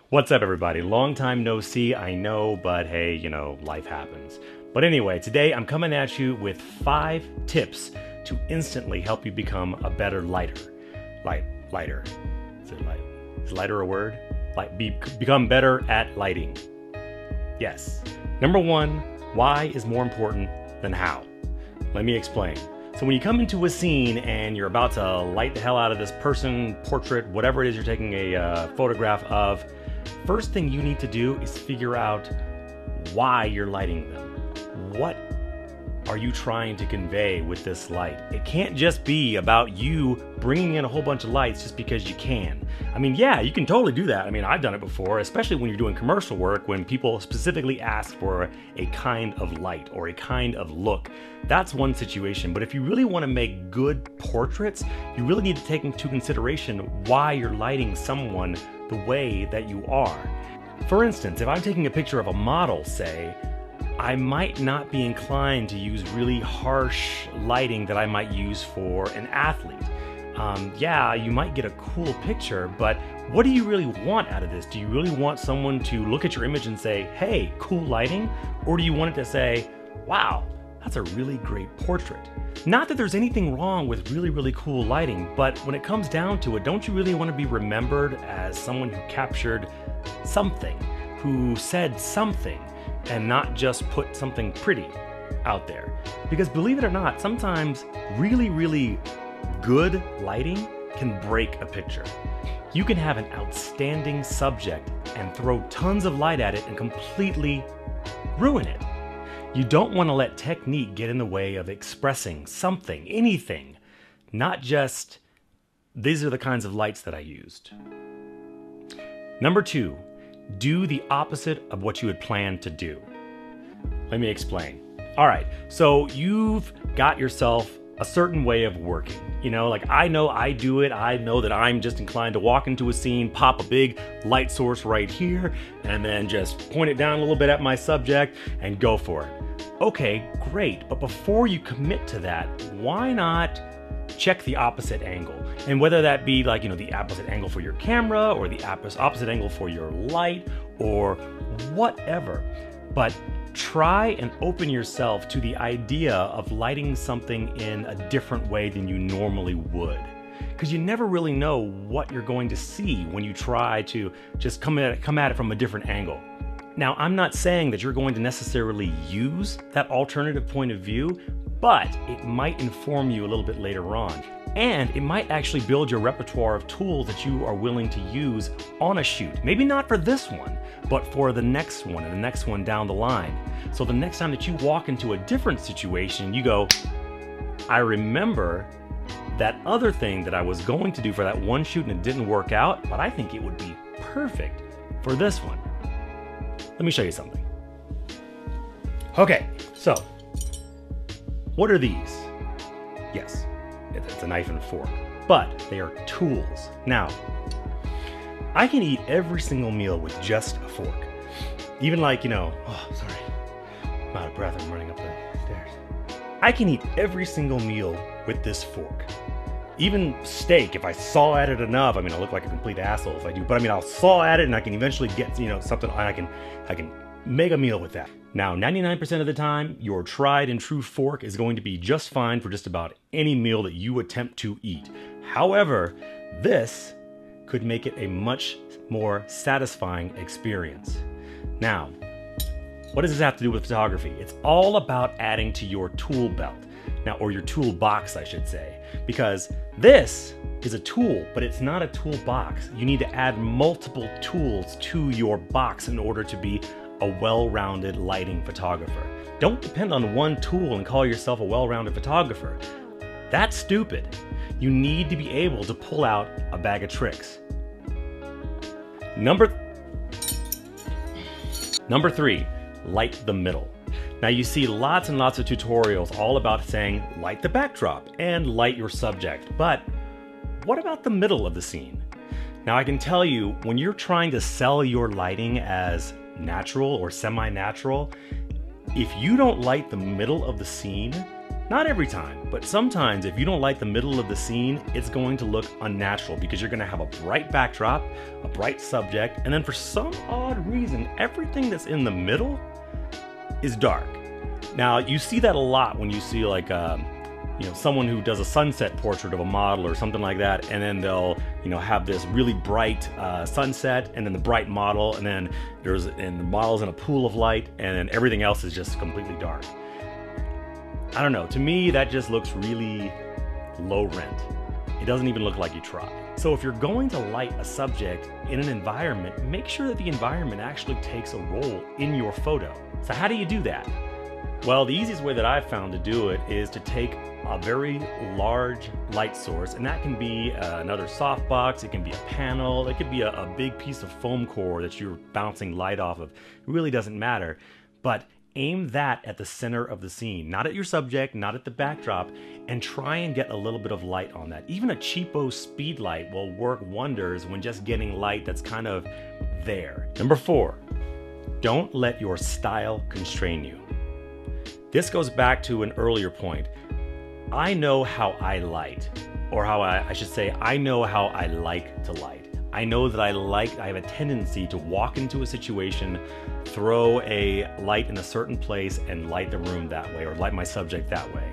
What's up, everybody? Long time no see, I know, but hey, life happens. But anyway, today I'm coming at you with 5 tips to instantly help you become a better lighter. Lighter. Is lighter a word? Become better at lighting. Yes. Number 1, why is more important than how? Let me explain. So when you come into a scene and you're about to light the hell out of this person, portrait, whatever it is you're taking a photograph of, first thing you need to do is figure out why you're lighting them. What are you trying to convey with this light? It can't just be about you bringing in a whole bunch of lights just because you can. I mean, yeah, you can totally do that. I mean, I've done it before, especially when you're doing commercial work, when people specifically ask for a kind of light or a kind of look. That's one situation. But if you really want to make good portraits, you really need to take into consideration why you're lighting someone the way that you are. For instance, if I'm taking a picture of a model, say, I might not be inclined to use really harsh lighting that I might use for an athlete. Yeah, you might get a cool picture, but what do you really want out of this? Do you really want someone to look at your image and say, hey, cool lighting? Or do you want it to say, wow, that's a really great portrait? Not that there's anything wrong with really, really cool lighting, but when it comes down to it, don't you really want to be remembered as someone who captured something, who said something, and not just put something pretty out there? Because believe it or not, sometimes really, really good lighting can break a picture. You can have an outstanding subject and throw tons of light at it and completely ruin it. You don't want to let technique get in the way of expressing something, anything, not just, these are the kinds of lights that I used. Number 2, do the opposite of what you had planned to do. Let me explain. All right, so you've got yourself a certain way of working. Like I know I do it. I know that I'm just inclined to walk into a scene, pop a big light source right here, and then just point it down a little bit at my subject and go for it. Okay, great. But before you commit to that, why not check the opposite angle? And whether that be like, the opposite angle for your camera or the opposite angle for your light or whatever. But try and open yourself to the idea of lighting something in a different way than you normally would. Because you never really know what you're going to see when you try to just come at it from a different angle. Now, I'm not saying that you're going to necessarily use that alternative point of view, but it might inform you a little bit later on. And it might actually build your repertoire of tools that you are willing to use on a shoot. Maybe not for this one, but for the next one and the next one down the line. So the next time that you walk into a different situation, you go, I remember that other thing that I was going to do for that one shoot and it didn't work out, but I think it would be perfect for this one. Let me show you something. Okay, so what are these? Yes, it's a knife and a fork, but they are tools. Now, I can eat every single meal with just a fork. Even like, oh, sorry, I'm out of breath, I'm running up the stairs. I can eat every single meal with this fork. Even steak, if I saw at it enough, I look like a complete asshole if I do, but I'll saw at it and I can eventually get, something, I can make a meal with that. Now, 99% of the time, your tried and true fork is going to be just fine for just about any meal that you attempt to eat. However, this could make it a much more satisfying experience. Now, what does this have to do with photography? It's all about adding to your tool belt. Now, or your toolbox, I should say, because this is a tool, but it's not a toolbox. You need to add multiple tools to your box in order to be a well-rounded lighting photographer. Don't depend on one tool and call yourself a well-rounded photographer. That's stupid. You need to be able to pull out a bag of tricks. Number 3, light the middle. Now you see lots and lots of tutorials all about saying light the backdrop and light your subject, but what about the middle of the scene? Now I can tell you, when you're trying to sell your lighting as natural or semi-natural, if you don't light the middle of the scene, Not every time, but sometimes if you don't light the middle of the scene, it's going to look unnatural because you're going to have a bright backdrop, a bright subject, and then for some odd reason, everything that's in the middle is dark. Now, you see that a lot when you see like someone who does a sunset portrait of a model or something like that, and then they'll have this really bright sunset, and then the bright model, and then the model's in a pool of light, and then everything else is just completely dark. I don't know, to me that just looks really low rent. It doesn't even look like you tried. So if you're going to light a subject in an environment, make sure that the environment actually takes a role in your photo. So how do you do that? Well, the easiest way that I've found to do it is to take a very large light source, and that can be another softbox, it can be a panel, it could be a big piece of foam core that you're bouncing light off of. It really doesn't matter, but aim that at the center of the scene, not at your subject, not at the backdrop, and try and get a little bit of light on that. Even a cheapo speed light will work wonders when just getting light that's kind of there. Number 4, don't let your style constrain you. This goes back to an earlier point. I know how I light, or I should say, I know how I like to light. I know that I have a tendency to walk into a situation, throw a light in a certain place, and light the room that way, or light my subject that way.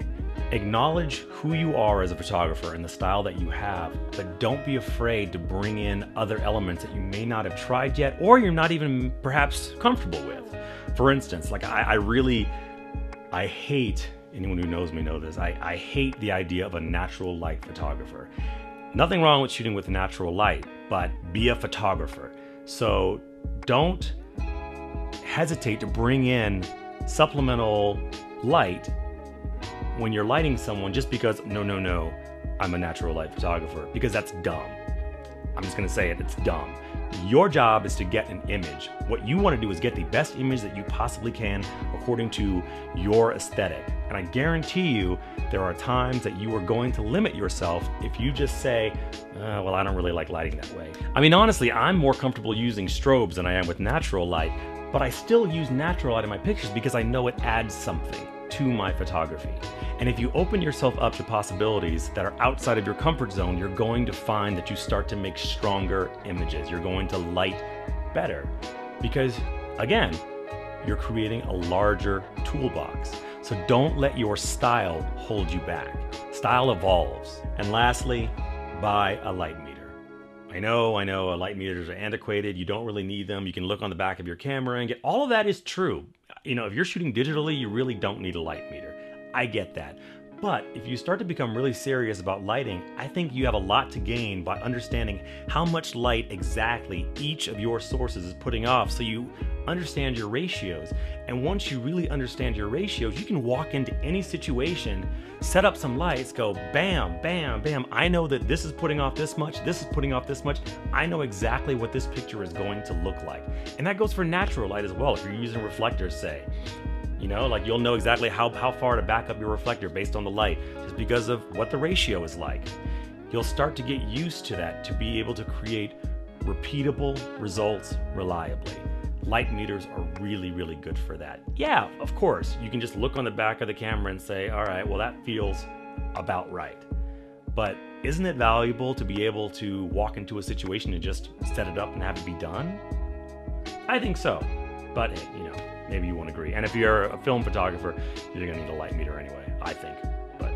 Acknowledge who you are as a photographer and the style that you have, but don't be afraid to bring in other elements that you may not have tried yet, or you're not even perhaps comfortable with. For instance, like I hate, anyone who knows me knows this, I hate the idea of a natural light photographer. Nothing wrong with shooting with natural light, but be a photographer. So don't hesitate to bring in supplemental light when you're lighting someone just because, no, I'm a natural light photographer, because that's dumb. I'm just gonna say it, it's dumb. Your job is to get an image. What you want to do is get the best image that you possibly can according to your aesthetic. And I guarantee you there are times that you are going to limit yourself if you just say, well, I don't really like lighting that way. I mean, honestly, I'm more comfortable using strobes than I am with natural light, but I still use natural light in my pictures because I know it adds something to my photography. And if you open yourself up to possibilities that are outside of your comfort zone, you're going to find that you start to make stronger images. You're going to light better because, again, you're creating a larger toolbox. So don't let your style hold you back. Style evolves. And lastly, buy a light meter. I know, light meters are antiquated. You don't really need them. You can look on the back of your camera and get, all of that is true. If you're shooting digitally, you really don't need a light meter. I get that. But if you start to become really serious about lighting, I think you have a lot to gain by understanding how much light exactly each of your sources is putting off, so you understand your ratios. And once you really understand your ratios, you can walk into any situation, set up some lights, go bam, bam, bam. I know that this is putting off this much, this is putting off this much. I know exactly what this picture is going to look like. And that goes for natural light as well. If you're using reflectors, say, you'll know exactly how far to back up your reflector based on the light, just because of what the ratio is like. You'll start to get used to that to be able to create repeatable results reliably. Light meters are really, really good for that. Yeah, of course, you can just look on the back of the camera and say, all right, well, that feels about right. But isn't it valuable to be able to walk into a situation and just set it up and have it be done? I think so. But, maybe you won't agree. And if you're a film photographer, you're gonna need a light meter anyway, I think. But,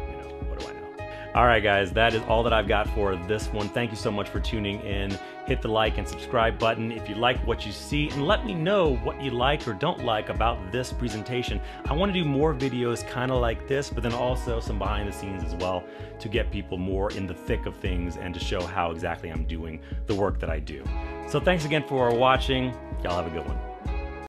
what do I know? All right, guys, that is all that I've got for this one. Thank you so much for tuning in. Hit the like and subscribe button if you like what you see, and let me know what you like or don't like about this presentation. I want to do more videos kind of like this, but then also some behind the scenes as well, to get people more in the thick of things and to show how exactly I'm doing the work that I do. So thanks again for watching. Y'all have a good one.